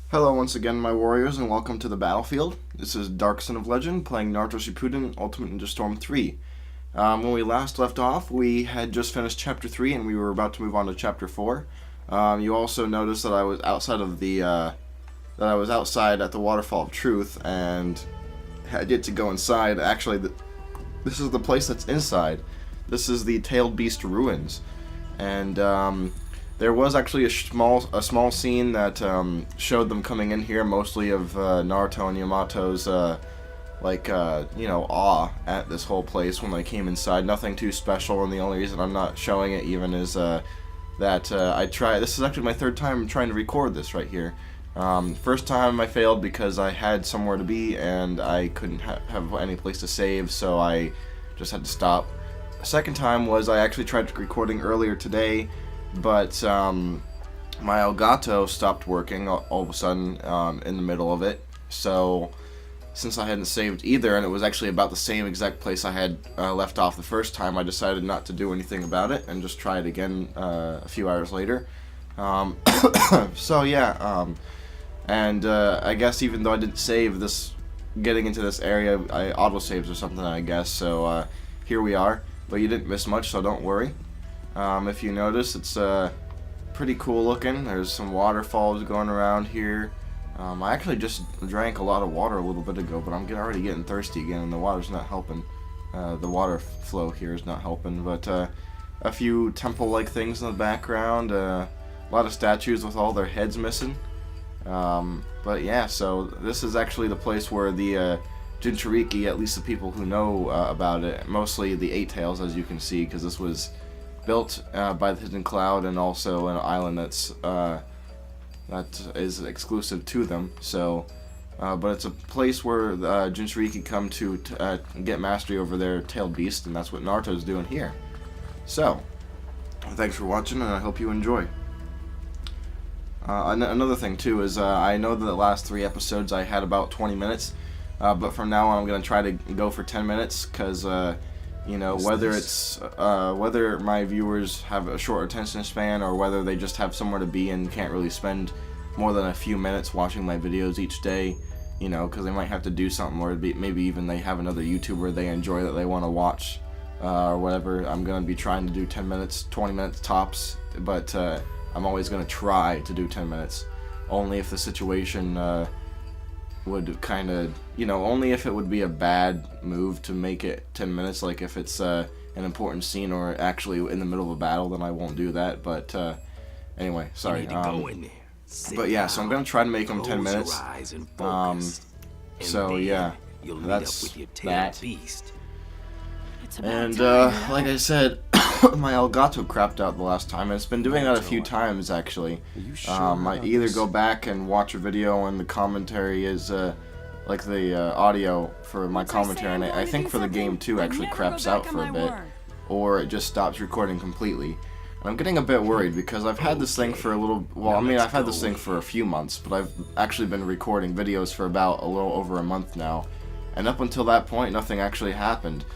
Hello once again, my warriors, and welcome to the battlefield. This is Dark Son of Legend, playing Naruto Shippuden Ultimate Ninja Storm 3. When we last left off, we had just finished Chapter 3, and we were about to move on to Chapter 4. You also noticed that I was outside of the, outside at the Waterfall of Truth, and had yet to go inside. Actually, this is the place that's inside. This is the Tailed Beast Ruins, and, there was actually a small scene that showed them coming in here, mostly of Naruto and Yamato's awe at this whole place when they came inside. Nothing too special, and the only reason I'm not showing it even is that I try. This is actually my third time trying to record this right here. First time I failed because I had somewhere to be and I couldn't have any place to save, so I just had to stop. Second time was I actually tried recording earlier today, but my Elgato stopped working all of a sudden in the middle of it. So since I hadn't saved either, and it was actually about the same exact place I had left off the first time, I decided not to do anything about it and just try it again a few hours later. So yeah, I guess even though I didn't save this, getting into this area, I auto-saved or something, I guess. So here we are, but you didn't miss much, so don't worry. If you notice, it's pretty cool looking. There's some waterfalls going around here. I actually just drank a lot of water a little bit ago, but I'm already getting thirsty again, and the water's not helping. The water flow here is not helping, but a few temple-like things in the background, a lot of statues with all their heads missing. But yeah, so this is actually the place where the Jinchuriki, at least the people who know about it, mostly the Eight Tails, as you can see, because this was built by the Hidden Cloud, and also an island that is exclusive to them. So, but it's a place where the Jinchuriki come to get mastery over their tailed beast, and that's what Naruto's doing here. So, thanks for watching, and I hope you enjoy. Another thing too is I know that the last 3 episodes I had about 20 minutes, but from now on I'm gonna try to go for 10 minutes, because you know, whether it's whether my viewers have a short attention span, or whether they just have somewhere to be and can't really spend more than a few minutes watching my videos each day, you know, because they might have to do something, or maybe even they have another YouTuber they enjoy that they want to watch, or whatever. I'm going to be trying to do 10 minutes, 20 minutes tops, but I'm always going to try to do 10 minutes, only if the situation would kind of, you know, only if it would be a bad move to make it 10 minutes, like if it's an important scene or actually in the middle of a battle, then I won't do that. But anyway, sorry. But yeah, so I'm gonna try to make them 10 minutes. So yeah, that's that. And like I said, my Elgato crapped out the last time, and it's been doing that a few times actually. I either go back and watch a video and the commentary is like the audio for my commentary, and I think for the game too actually craps out for a bit, or it just stops recording completely. And I'm getting a bit worried because I've had this thing for a little, well, I mean, I've had this thing for a few months, but I've actually been recording videos for about a little over a month now, and up until that point nothing actually happened.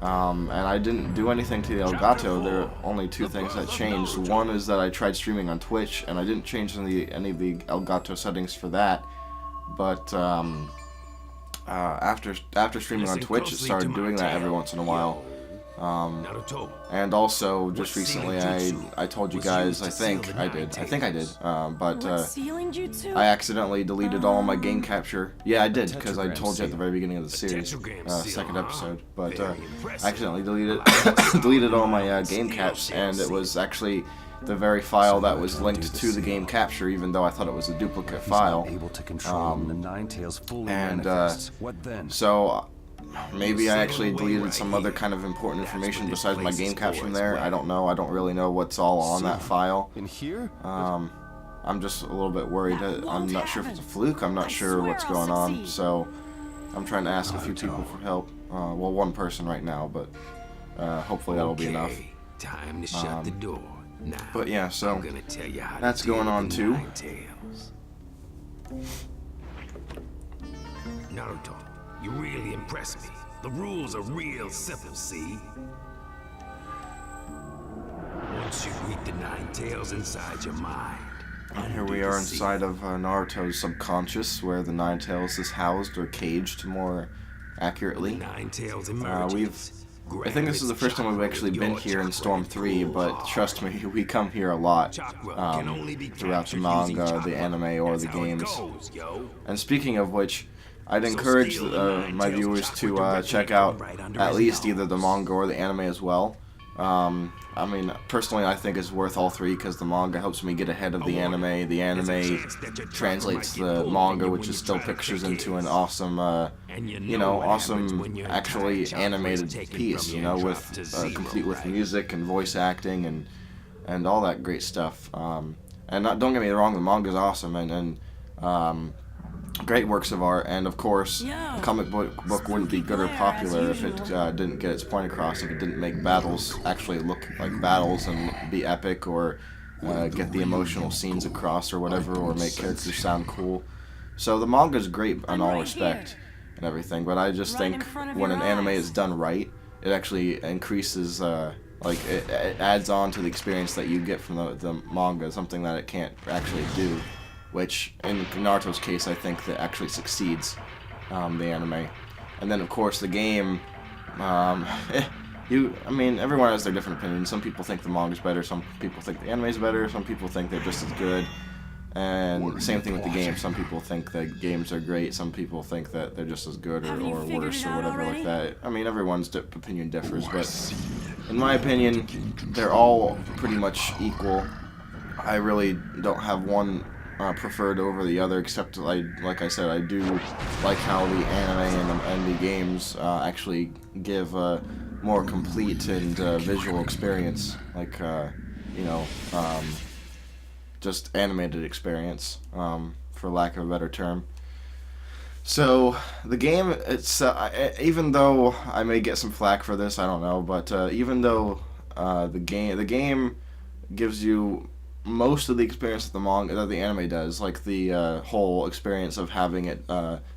And I didn't do anything to the Elgato. There are only 2 things that changed. One is that I tried streaming on Twitch, and I didn't change any of the Elgato settings for that. But after streaming on Twitch, it started doing that every once in a while. And also, just recently, I told you guys, I think I did, but I accidentally deleted all my game capture. Yeah, I did, because I told you at the very beginning of the series, 2nd episode, but I accidentally deleted all my game caps, and it was actually the very file that was linked to the game capture, even though I thought it was a duplicate file. So maybe I actually deleted some other kind of important information besides my game capture from there. I don't know. I don't really know what's all on that file. I'm just a little bit worried. I'm not sure if it's a fluke. I'm not sure what's going on. So I'm trying to ask a few people for help. Well, one person right now, but hopefully that'll be enough. Time to shut the door. Now, but yeah, so that's going on too. Naruto, you really impress me. The rules are real simple, see? Once you read the 9 tails inside your mind, And here we are inside of Naruto's subconscious, where the Nine Tails is housed, or caged more accurately. I think this is the first time we've actually been here in Storm 3, but trust me, we come here a lot throughout the manga, the anime, or the games. And speaking of which, I'd encourage my viewers to check out at least either the manga or the anime as well. I mean, personally, I think it's worth all three because the manga helps me get ahead of the anime. The anime translates the manga, which is still pictures, into an awesome, awesome, actually animated piece, with complete with music and voice acting and all that great stuff. And don't get me wrong, the manga's awesome and great works of art, and of course, a comic book wouldn't be good or popular if it didn't get its point across, if it didn't make battles actually look like battles and be epic, or get the emotional scenes across, or whatever, or make characters sound cool. So the manga's great in all respect and everything, but I just think when an anime is done right, it actually increases, it adds on to the experience that you get from the manga, something that it can't actually do. Which, in Naruto's case, I think that actually succeeds the anime. And then, of course, the game, everyone has their different opinions. Some people think the manga's better, some people think the anime's better, some people think they're just as good. And same thing with the game. Some people think that games are great, some people think that they're just as good or worse or whatever like that. I mean, everyone's opinion differs, but in my opinion, they're all pretty much equal. I really don't have one preferred over the other, except like I said, I do like how the anime and the games actually give a more complete and visual experience, just animated experience, for lack of a better term. So the game, it's even though I may get some flack for this, I don't know, but even though the game gives you most of the experience that the anime does, like the whole experience of having it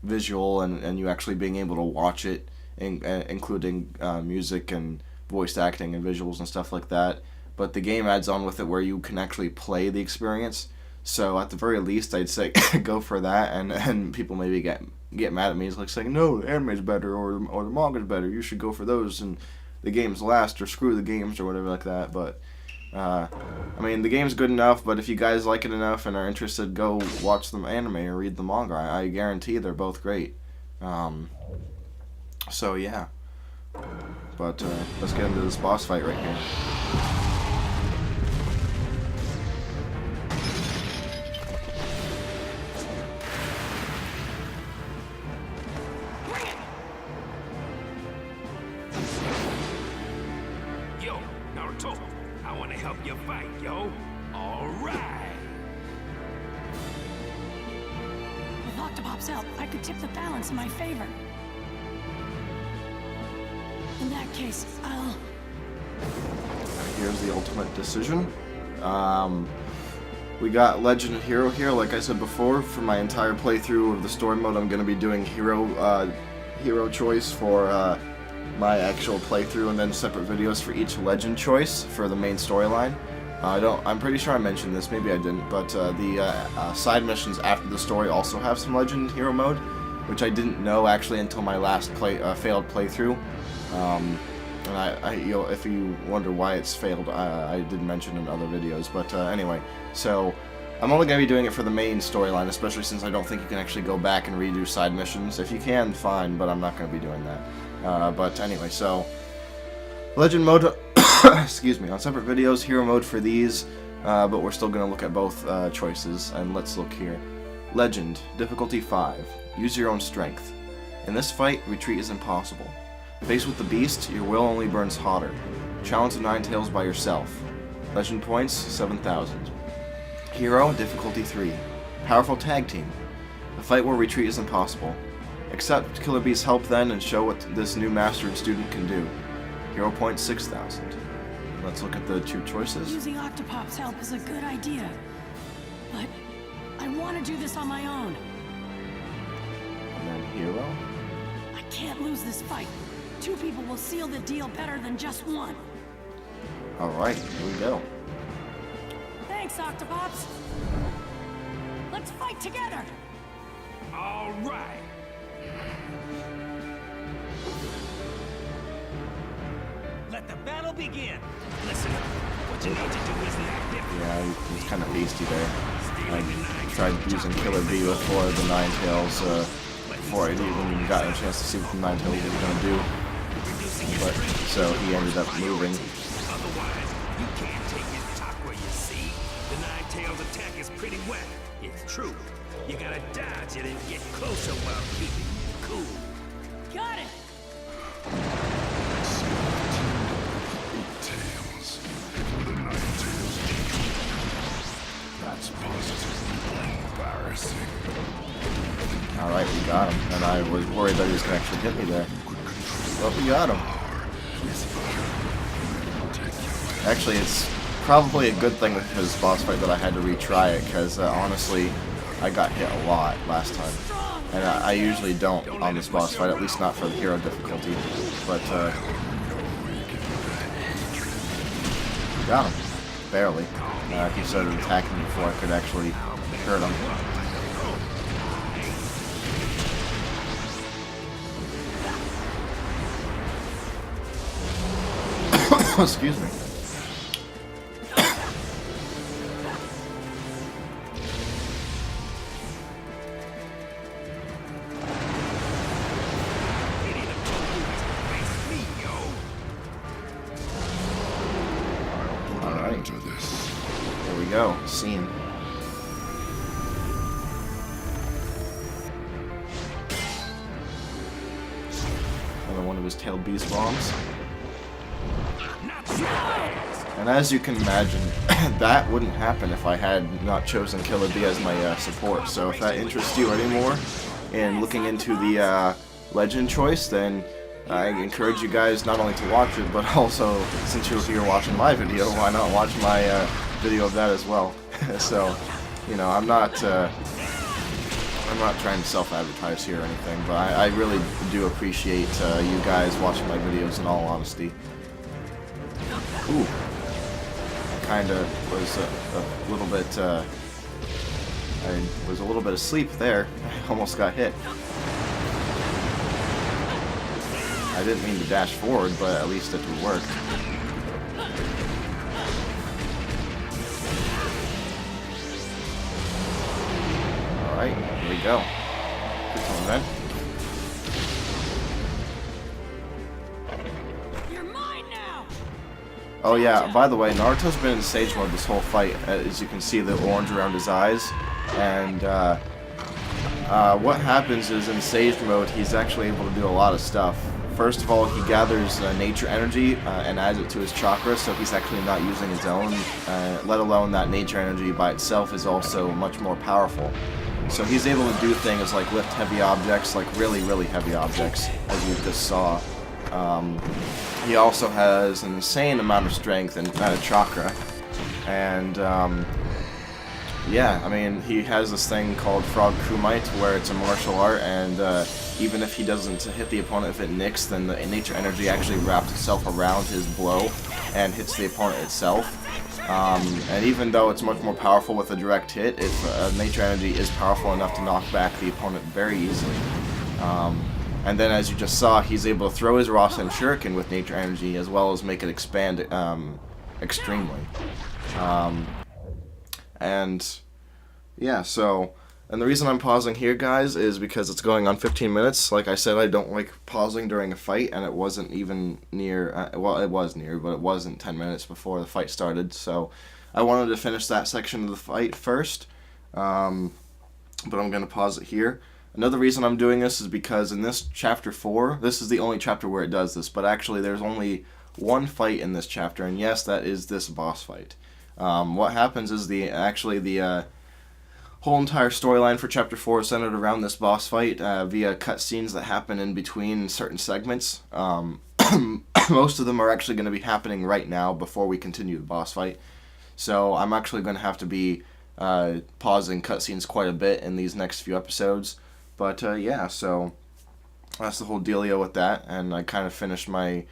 visual and you actually being able to watch it, including music and voice acting and visuals and stuff like that. But the game adds on with it where you can actually play the experience. So at the very least, I'd say go for that. And people maybe get mad at me, it's like saying, no, the anime's better or the manga's better. You should go for those and the game's last, or screw the games or whatever like that. But the game's good enough, but if you guys like it enough and are interested, go watch the anime or read the manga. I guarantee they're both great. So yeah. But let's get into this boss fight right here. Yo, Naruto, I want to help you fight, yo. All right. With Octopop's help, I could tip the balance in my favor. In that case, I'll... Here's the ultimate decision. We got Legend and Hero here. Like I said before, for my entire playthrough of the story mode, I'm going to be doing hero choice for my actual playthrough, and then separate videos for each Legend choice for the main storyline. I'm pretty sure I mentioned this, maybe I didn't, but the side missions after the story also have some Legend Hero mode, which I didn't know actually until my last failed playthrough. And if you wonder why it's failed, I did mention in other videos. But anyway, so I'm only going to be doing it for the main storyline, especially since I don't think you can actually go back and redo side missions. If you can, fine, but I'm not going to be doing that. But anyway, so Legend mode, excuse me, on separate videos, hero mode for these, but we're still going to look at both choices, and let's look here. Legend, difficulty 5, use your own strength. In this fight, retreat is impossible. Faced with the beast, your will only burns hotter. Challenge the Nine Tails by yourself. Legend points, 7,000. Hero, difficulty 3, powerful tag team. The fight where retreat is impossible. Accept Killer Beast's help then and show what this new master and student can do. Hero points, 6,000. Let's look at the two choices. Using Octopop's help is a good idea, but I want to do this on my own. And then Hero. I can't lose this fight. 2 people will seal the deal better than just one. Alright, here we go. Thanks, Octopops. Let's fight together! All right. Let the battle begin. Listen up. What you need to do is act different. Yeah, he's kind of hasty there. I tried using Killer B before the Ninetales, before I even got a chance to see what the Ninetales was going to do. But, so he ended up moving. Otherwise, you can't take his chakra, you see. The Nine-Tails attack is pretty wet. It's true. You gotta dodge it and get closer while keeping it cool. Got it! Tails. The Nine-Tails. That's positively embarrassing. Alright, we got him. And I was worried that he was going to actually hit me there. But we got him. Actually, it's probably a good thing with his boss fight that I had to retry it, because honestly, I got hit a lot last time. And I usually don't on this boss fight, at least not for the hero difficulty. But, got him. Barely. He started attacking me before I could actually hurt him. Excuse me. Alright. There we go. Scene. Another one of his tail beast bombs. And as you can imagine, that wouldn't happen if I had not chosen Killer B as my support. So if that interests you anymore in looking into the legend choice, then I encourage you guys not only to watch it, but also, since you're here watching my video, why not watch my video of that as well? So, you know, I'm not trying to self-advertise here or anything, but I really do appreciate you guys watching my videos in all honesty. Ooh. Kind of was a little bit, I was a little bit asleep there. I almost got hit. I didn't mean to dash forward, but at least it worked. Alright, here we go. Good one, man. Oh yeah, by the way, Naruto's been in Sage Mode this whole fight, as you can see the orange around his eyes, and what happens is in Sage Mode he's actually able to do a lot of stuff. First of all, he gathers nature energy and adds it to his chakra, so he's actually not using his own, let alone that nature energy by itself is also much more powerful. So he's able to do things like lift heavy objects, like really, really heavy objects, as you just saw. He also has an insane amount of strength and chakra, and yeah, I mean, he has this thing called Frog Kumite, where it's a martial art, and even if he doesn't hit the opponent, if it nicks, then the nature energy actually wraps itself around his blow and hits the opponent itself. And even though it's much more powerful with a direct hit, nature energy is powerful enough to knock back the opponent very easily. And then, as you just saw, he's able to throw his Rasen Shuriken with nature energy, as well as make it expand extremely. And yeah, so, and the reason I'm pausing here, guys, is because it's going on 15 minutes. Like I said, I don't like pausing during a fight, and it wasn't even near, well, it was near, but it wasn't 10 minutes before the fight started. So I wanted to finish that section of the fight first, but I'm going to pause it here. Another reason I'm doing this is because in this chapter 4, this is the only chapter where it does this, but actually there's only one fight in this chapter, and yes, that is this boss fight. What happens is the whole entire storyline for chapter 4 is centered around this boss fight via cutscenes that happen in between certain segments. Most of them are actually going to be happening right now before we continue the boss fight, so I'm actually going to have to be pausing cutscenes quite a bit in these next few episodes. But yeah, so that's the whole dealio with that, and I kind of finished my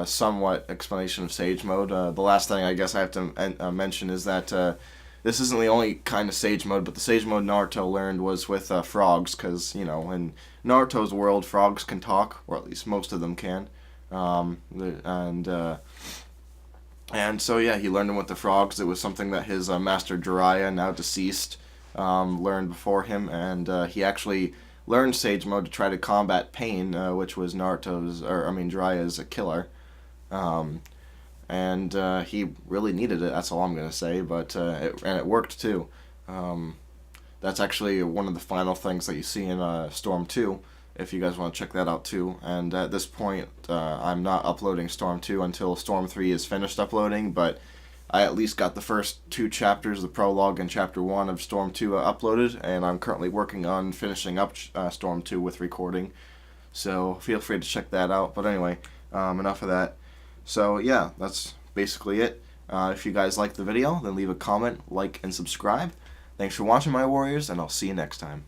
somewhat explanation of Sage Mode. The last thing I guess I have to mention is that this isn't the only kind of Sage Mode, but the Sage Mode Naruto learned was with frogs, because, you know, in Naruto's world, frogs can talk, or at least most of them can. And so, yeah, he learned them with the frogs. It was something that his master Jiraiya, now deceased, learned before him, and he actually learned Sage Mode to try to combat pain, which was Jiraiya's killer. And he really needed it, that's all I'm going to say, but it worked too. That's actually one of the final things that you see in Storm 2, if you guys want to check that out too. And at this point, I'm not uploading Storm 2 until Storm 3 is finished uploading, but I at least got the first 2 chapters, the prologue and Chapter 1 of Storm 2 uploaded, and I'm currently working on finishing up Storm 2 with recording, so feel free to check that out. But anyway, enough of that. So yeah, that's basically it. If you guys liked the video, then leave a comment, like, and subscribe. Thanks for watching, my warriors, and I'll see you next time.